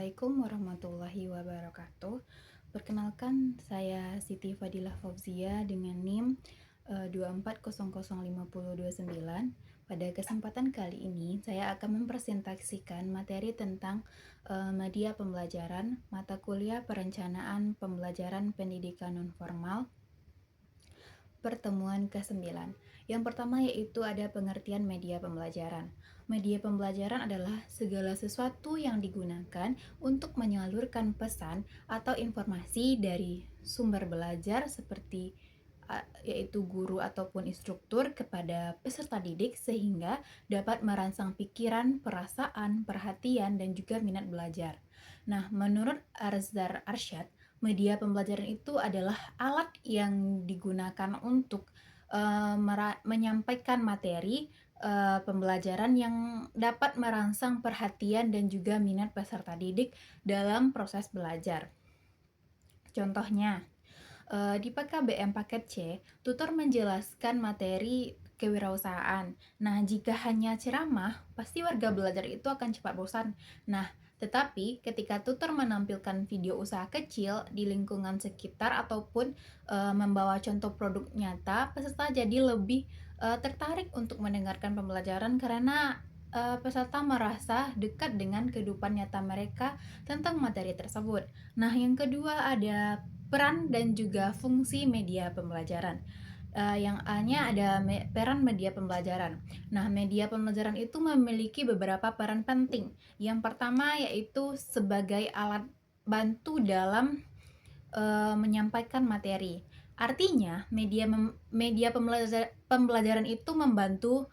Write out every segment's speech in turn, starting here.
Assalamualaikum warahmatullahi wabarakatuh. Perkenalkan, saya Siti Fadilah Fauzia dengan NIM 2400529. Pada kesempatan kali ini, saya akan mempresentasikan materi tentang media pembelajaran, mata kuliah perencanaan pembelajaran pendidikan nonformal, pertemuan ke-9. Yang pertama yaitu ada pengertian media pembelajaran. Media pembelajaran adalah segala sesuatu yang digunakan untuk menyalurkan pesan atau informasi dari sumber belajar seperti yaitu guru ataupun instruktur kepada peserta didik sehingga dapat merangsang pikiran, perasaan, perhatian, dan juga minat belajar. Nah, menurut Arzar Arsyad, media pembelajaran itu adalah alat yang digunakan untuk menyampaikan materi pembelajaran yang dapat merangsang perhatian dan juga minat peserta didik dalam proses belajar. Contohnya, di PKBM paket C, tutor menjelaskan materi kewirausahaan. Nah, jika hanya ceramah, pasti warga belajar itu akan cepat bosan. Nah, tetapi ketika tutor menampilkan video usaha kecil di lingkungan sekitar ataupun membawa contoh produk nyata, peserta jadi lebih tertarik untuk mendengarkan pembelajaran karena peserta merasa dekat dengan kehidupan nyata mereka tentang materi tersebut. Nah, yang kedua ada peran dan juga fungsi media pembelajaran. Yang A-nya ada peran media pembelajaran. Nah, media pembelajaran itu memiliki beberapa peran penting. Yang pertama yaitu sebagai alat bantu dalam menyampaikan materi. Artinya, media pembelajaran itu membantu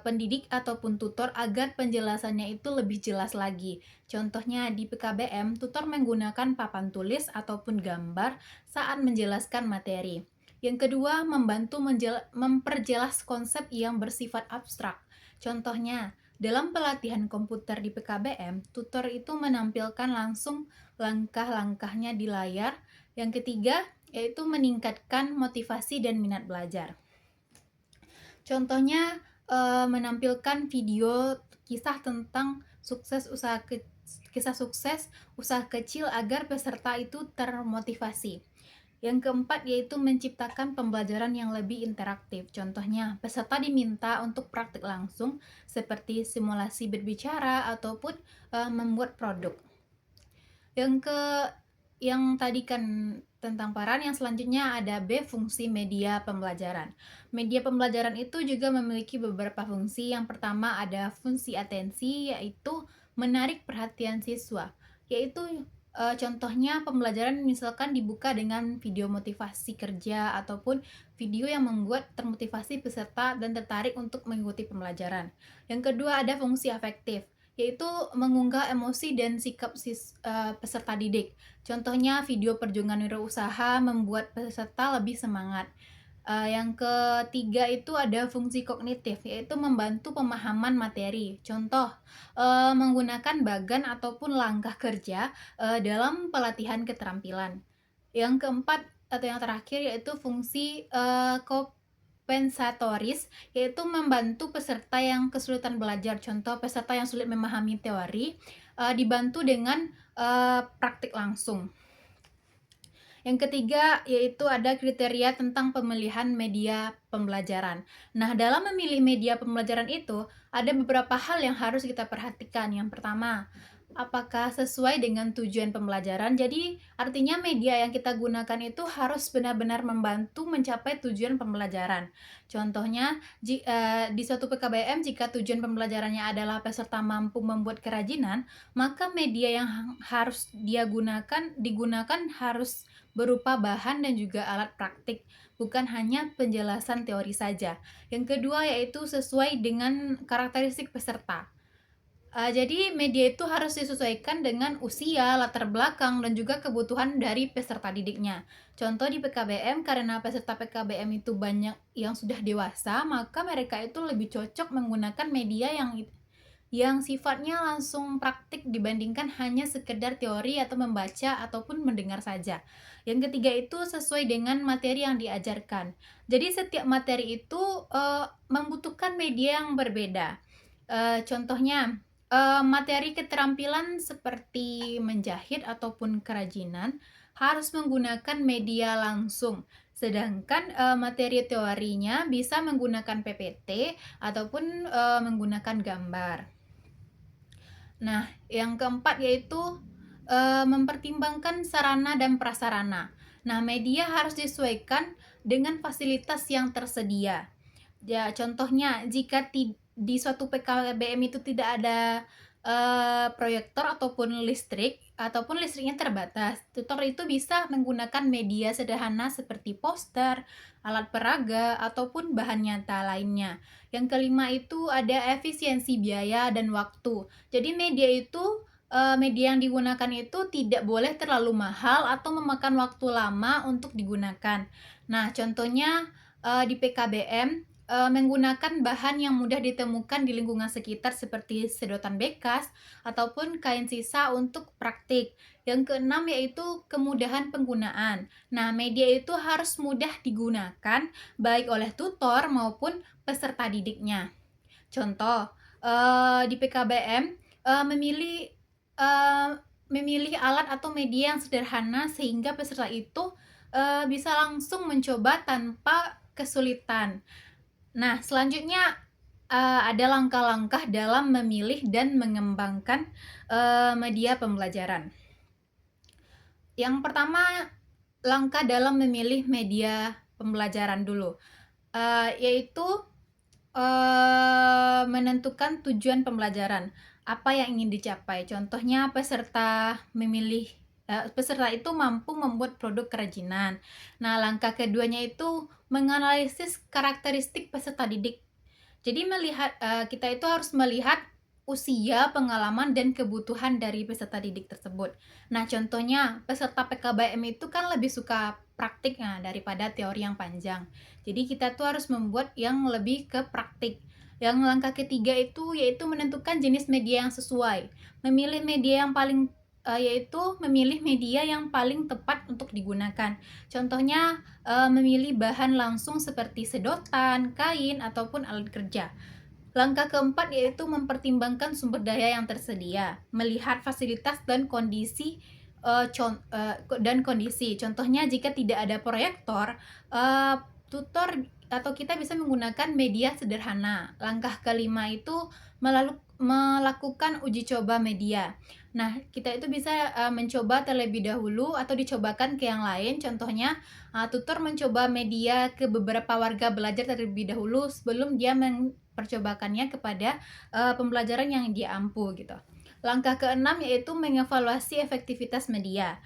pendidik ataupun tutor agar penjelasannya itu lebih jelas lagi. Contohnya di PKBM, tutor menggunakan papan tulis ataupun gambar saat menjelaskan materi. Yang kedua, membantu memperjelas konsep yang bersifat abstrak. Contohnya, dalam pelatihan komputer di PKBM, tutor itu menampilkan langsung langkah-langkahnya di layar. Yang ketiga, yaitu meningkatkan motivasi dan minat belajar. Contohnya menampilkan video kisah tentang kisah sukses usaha kecil agar peserta itu termotivasi. Yang keempat yaitu menciptakan pembelajaran yang lebih interaktif. Contohnya, peserta diminta untuk praktik langsung seperti simulasi berbicara ataupun membuat produk. Yang tadi kan tentang peran, yang selanjutnya ada B, fungsi media pembelajaran. Media pembelajaran itu juga memiliki beberapa fungsi. Yang pertama ada fungsi atensi, yaitu menarik perhatian siswa. Yaitu contohnya pembelajaran misalkan dibuka dengan video motivasi kerja ataupun video yang membuat termotivasi peserta dan tertarik untuk mengikuti pembelajaran. Yang kedua ada fungsi afektif, yaitu mengunggah emosi dan sikap peserta didik. Contohnya video perjuangan wirausaha membuat peserta lebih semangat. Yang ketiga itu ada fungsi kognitif, yaitu membantu pemahaman materi. Contoh, menggunakan bagan ataupun langkah kerja dalam pelatihan keterampilan. Yang keempat atau yang terakhir yaitu fungsi kompensatoris, yaitu membantu peserta yang kesulitan belajar. Contoh, peserta yang sulit memahami teori dibantu dengan praktik langsung. Yang ketiga yaitu ada kriteria tentang pemilihan media pembelajaran. Nah, dalam memilih media pembelajaran itu ada beberapa hal yang harus kita perhatikan. Yang pertama, apakah sesuai dengan tujuan pembelajaran? Jadi, artinya media yang kita gunakan itu harus benar-benar membantu mencapai tujuan pembelajaran. Contohnya, di suatu PKBM jika tujuan pembelajarannya adalah peserta mampu membuat kerajinan, maka media yang harus digunakan harus berupa bahan dan juga alat praktik, bukan hanya penjelasan teori saja. Yang kedua yaitu sesuai dengan karakteristik peserta. Jadi media itu harus disesuaikan dengan usia, latar belakang, dan juga kebutuhan dari peserta didiknya. Contoh di PKBM, karena peserta PKBM itu banyak yang sudah dewasa, maka mereka itu lebih cocok menggunakan media yang sifatnya langsung praktik dibandingkan hanya sekedar teori atau membaca ataupun mendengar saja. Yang ketiga itu sesuai dengan materi yang diajarkan. Jadi setiap materi itu membutuhkan media yang berbeda. Contohnya Materi keterampilan seperti menjahit ataupun kerajinan harus menggunakan media langsung. Sedangkan materi teorinya bisa menggunakan PPT ataupun menggunakan gambar. Nah, yang keempat yaitu mempertimbangkan sarana dan prasarana. Nah, media harus disesuaikan dengan fasilitas yang tersedia. Ya, contohnya jika di suatu PKBM itu tidak ada proyektor ataupun listriknya terbatas, tutor itu bisa menggunakan media sederhana seperti poster, alat peraga, ataupun bahan nyata lainnya. Yang kelima itu ada efisiensi biaya dan waktu. Jadi media yang digunakan itu tidak boleh terlalu mahal atau memakan waktu lama untuk digunakan. Nah, contohnya di PKBM menggunakan bahan yang mudah ditemukan di lingkungan sekitar seperti sedotan bekas ataupun kain sisa untuk praktik. Yang keenam yaitu kemudahan penggunaan. Nah, media itu harus mudah digunakan baik oleh tutor maupun peserta didiknya. Contoh, di PKBM memilih alat atau media yang sederhana sehingga peserta itu bisa langsung mencoba tanpa kesulitan. Nah, selanjutnya ada langkah-langkah dalam memilih dan mengembangkan media pembelajaran. Yang pertama, langkah dalam memilih media pembelajaran dulu, yaitu menentukan tujuan pembelajaran, apa yang ingin dicapai. Contohnya peserta itu mampu membuat produk kerajinan. Nah, langkah keduanya itu menganalisis karakteristik peserta didik. Jadi kita itu harus melihat usia, pengalaman, dan kebutuhan dari peserta didik tersebut. Nah, contohnya peserta PKBM itu kan lebih suka praktiknya daripada teori yang panjang. Jadi kita tuh harus membuat yang lebih ke praktik. Yang langkah ketiga itu yaitu menentukan jenis media yang sesuai. Memilih media yang paling tepat untuk digunakan. Contohnya memilih bahan langsung seperti sedotan, kain, ataupun alat kerja. Langkah keempat yaitu mempertimbangkan sumber daya yang tersedia, melihat fasilitas dan kondisi. Contohnya jika tidak ada proyektor, tutor atau kita bisa menggunakan media sederhana. Langkah kelima itu melakukan uji coba media. Nah, kita itu bisa mencoba terlebih dahulu atau dicobakan ke yang lain. Contohnya, tutor mencoba media ke beberapa warga belajar terlebih dahulu sebelum dia mempercobakannya kepada pembelajaran yang dia ampu gitu. Langkah keenam yaitu mengevaluasi efektivitas media.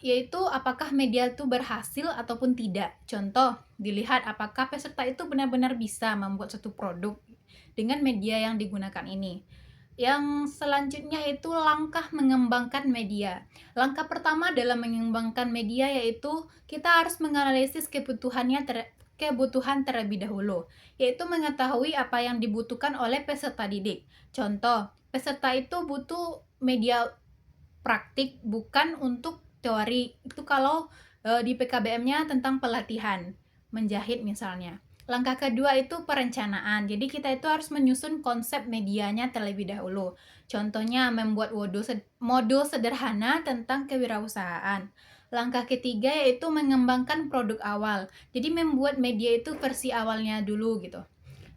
Yaitu apakah media itu berhasil ataupun tidak. Contoh, dilihat apakah peserta itu benar-benar bisa membuat suatu produk dengan media yang digunakan ini. Yang selanjutnya itu langkah mengembangkan media. Langkah pertama dalam mengembangkan media yaitu kita harus menganalisis kebutuhan terlebih dahulu, yaitu mengetahui apa yang dibutuhkan oleh peserta didik. Contoh, peserta itu butuh media praktik bukan untuk teori. Itu kalau di PKBM-nya tentang pelatihan menjahit misalnya. Langkah kedua itu perencanaan. Jadi kita itu harus menyusun konsep medianya terlebih dahulu. Contohnya membuat modul sederhana tentang kewirausahaan. Langkah ketiga yaitu mengembangkan produk awal. Jadi membuat media itu versi awalnya dulu gitu.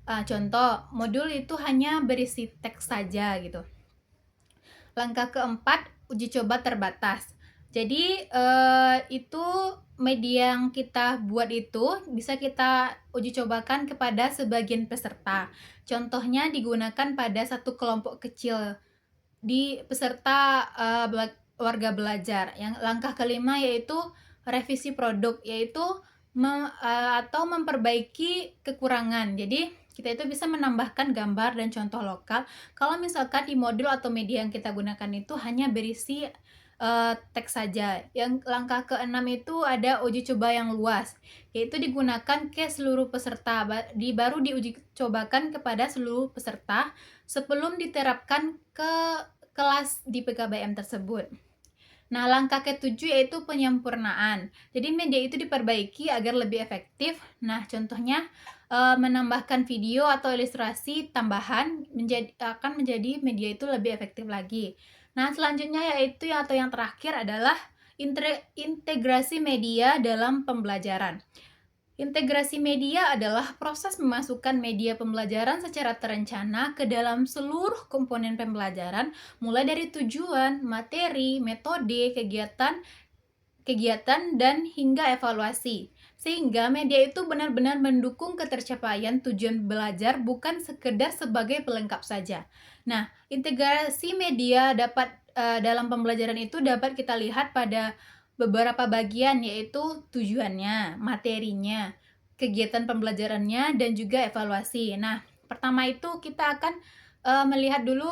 Contoh, modul itu hanya berisi teks saja gitu. Langkah keempat, uji coba terbatas. Jadi itu media yang kita buat itu bisa kita uji cobakan kepada sebagian peserta. Contohnya digunakan pada satu kelompok kecil di peserta warga belajar. Yang langkah kelima yaitu revisi produk, yaitu atau memperbaiki kekurangan. Jadi kita itu bisa menambahkan gambar dan contoh lokal. Kalau misalkan di modul atau media yang kita gunakan itu hanya berisi teks saja. Yang langkah keenam itu ada uji coba yang luas, yaitu digunakan ke seluruh peserta. Baru diuji cobakan kepada seluruh peserta sebelum diterapkan ke kelas di PKBM tersebut. Nah, langkah ketujuh yaitu penyempurnaan. Jadi media itu diperbaiki agar lebih efektif. Nah, contohnya menambahkan video atau ilustrasi tambahan akan menjadi media itu lebih efektif lagi. Nah, selanjutnya yaitu atau yang terakhir adalah integrasi media dalam pembelajaran. Integrasi media adalah proses memasukkan media pembelajaran secara terencana ke dalam seluruh komponen pembelajaran, mulai dari tujuan, materi, metode, kegiatan dan hingga evaluasi. Sehingga media itu benar-benar mendukung ketercapaian tujuan belajar, bukan sekedar sebagai pelengkap saja. Nah, integrasi media dalam pembelajaran itu dapat kita lihat pada beberapa bagian, yaitu tujuannya, materinya, kegiatan pembelajarannya, dan juga evaluasi. Nah, pertama itu kita akan melihat dulu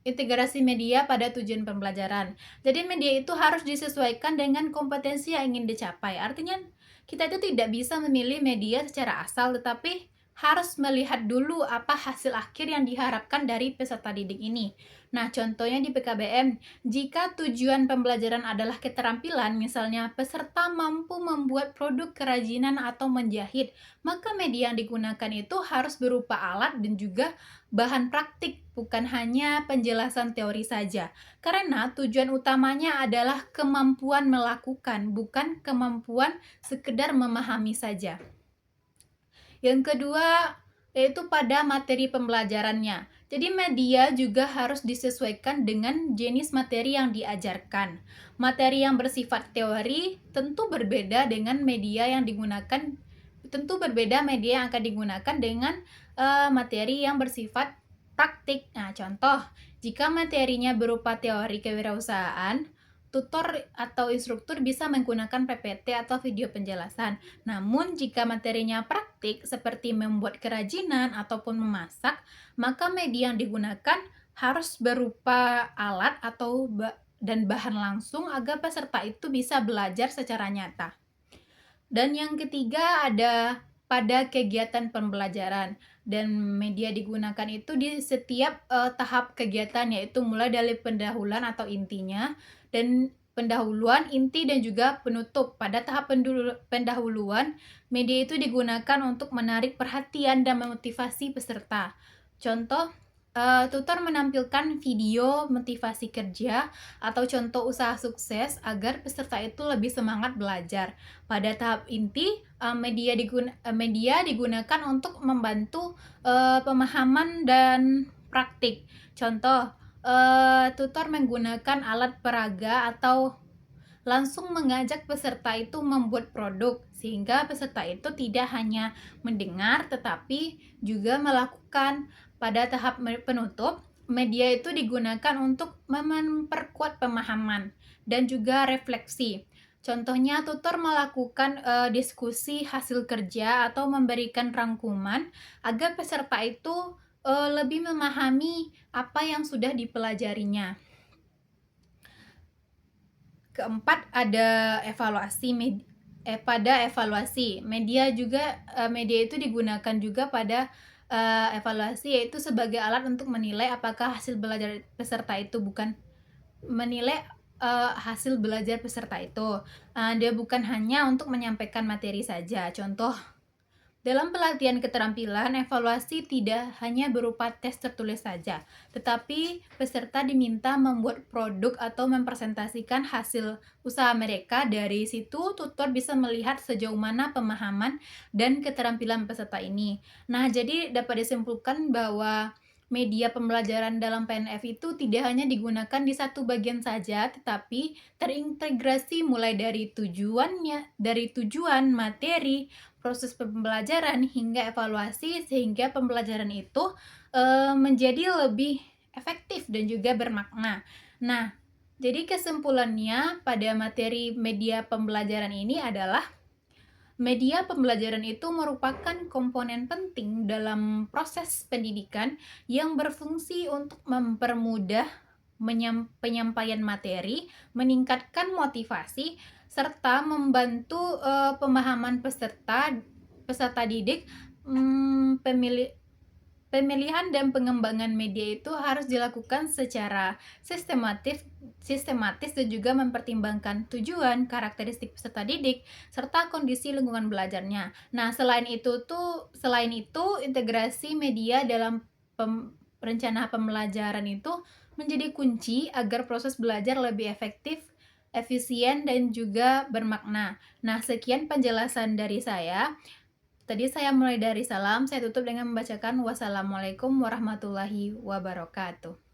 integrasi media pada tujuan pembelajaran. Jadi media itu harus disesuaikan dengan kompetensi yang ingin dicapai. Artinya kita itu tidak bisa memilih media secara asal, tetapi harus melihat dulu apa hasil akhir yang diharapkan dari peserta didik ini. Nah, contohnya di PKBM, jika tujuan pembelajaran adalah keterampilan, misalnya peserta mampu membuat produk kerajinan atau menjahit, maka media yang digunakan itu harus berupa alat dan juga bahan praktik, bukan hanya penjelasan teori saja. Karena tujuan utamanya adalah kemampuan melakukan, bukan kemampuan sekedar memahami saja. Yang kedua, yaitu pada materi pembelajarannya. Jadi media juga harus disesuaikan dengan jenis materi yang diajarkan. Materi yang bersifat teori tentu berbeda dengan media yang digunakan, media yang akan digunakan dengan materi yang bersifat praktik. Nah, contoh, jika materinya berupa teori kewirausahaan, tutor atau instruktur bisa menggunakan PPT atau video penjelasan. Namun, jika materinya praktik seperti membuat kerajinan ataupun memasak, maka media yang digunakan harus berupa alat dan bahan langsung agar peserta itu bisa belajar secara nyata. Dan yang ketiga ada pada kegiatan pembelajaran, dan media digunakan itu di setiap tahap kegiatan, yaitu mulai dari pendahuluan atau intinya, dan pendahuluan, inti, dan juga penutup. Pada tahap pendahuluan, media itu digunakan untuk menarik perhatian dan memotivasi peserta. Contoh, tutor menampilkan video motivasi kerja atau contoh usaha sukses agar peserta itu lebih semangat belajar. Pada tahap inti, media digunakan untuk membantu pemahaman dan praktik. Contoh, tutor menggunakan alat peraga atau langsung mengajak peserta itu membuat produk, sehingga peserta itu tidak hanya mendengar tetapi juga melakukan. Pada tahap penutup, media itu digunakan untuk memperkuat pemahaman dan juga refleksi. Contohnya, tutor melakukan diskusi hasil kerja atau memberikan rangkuman agar peserta itu lebih memahami apa yang sudah dipelajarinya. Keempat, ada evaluasi. Pada evaluasi, media itu digunakan juga pada evaluasi, yaitu sebagai alat untuk menilai apakah hasil belajar peserta itu dia bukan hanya untuk menyampaikan materi saja. Contoh, dalam pelatihan keterampilan, evaluasi tidak hanya berupa tes tertulis saja, tetapi peserta diminta membuat produk atau mempresentasikan hasil usaha mereka. Dari situ, tutor bisa melihat sejauh mana pemahaman dan keterampilan peserta ini. Nah, jadi dapat disimpulkan bahwa media pembelajaran dalam PNF itu tidak hanya digunakan di satu bagian saja, tetapi terintegrasi mulai dari tujuan, materi, proses pembelajaran hingga evaluasi, sehingga pembelajaran itu menjadi lebih efektif dan juga bermakna. Nah, jadi kesimpulannya pada materi media pembelajaran ini adalah media pembelajaran itu merupakan komponen penting dalam proses pendidikan yang berfungsi untuk mempermudah penyampaian materi, meningkatkan motivasi, serta membantu pemahaman peserta didik, Pemilihan dan pengembangan media itu harus dilakukan secara sistematis dan juga mempertimbangkan tujuan, karakteristik peserta didik, serta kondisi lingkungan belajarnya. Nah, selain itu integrasi media dalam rencana pembelajaran itu menjadi kunci agar proses belajar lebih efektif, efisien, dan juga bermakna. Nah, sekian penjelasan dari saya. Tadi saya mulai dari salam, saya tutup dengan membacakan wassalamualaikum warahmatullahi wabarakatuh.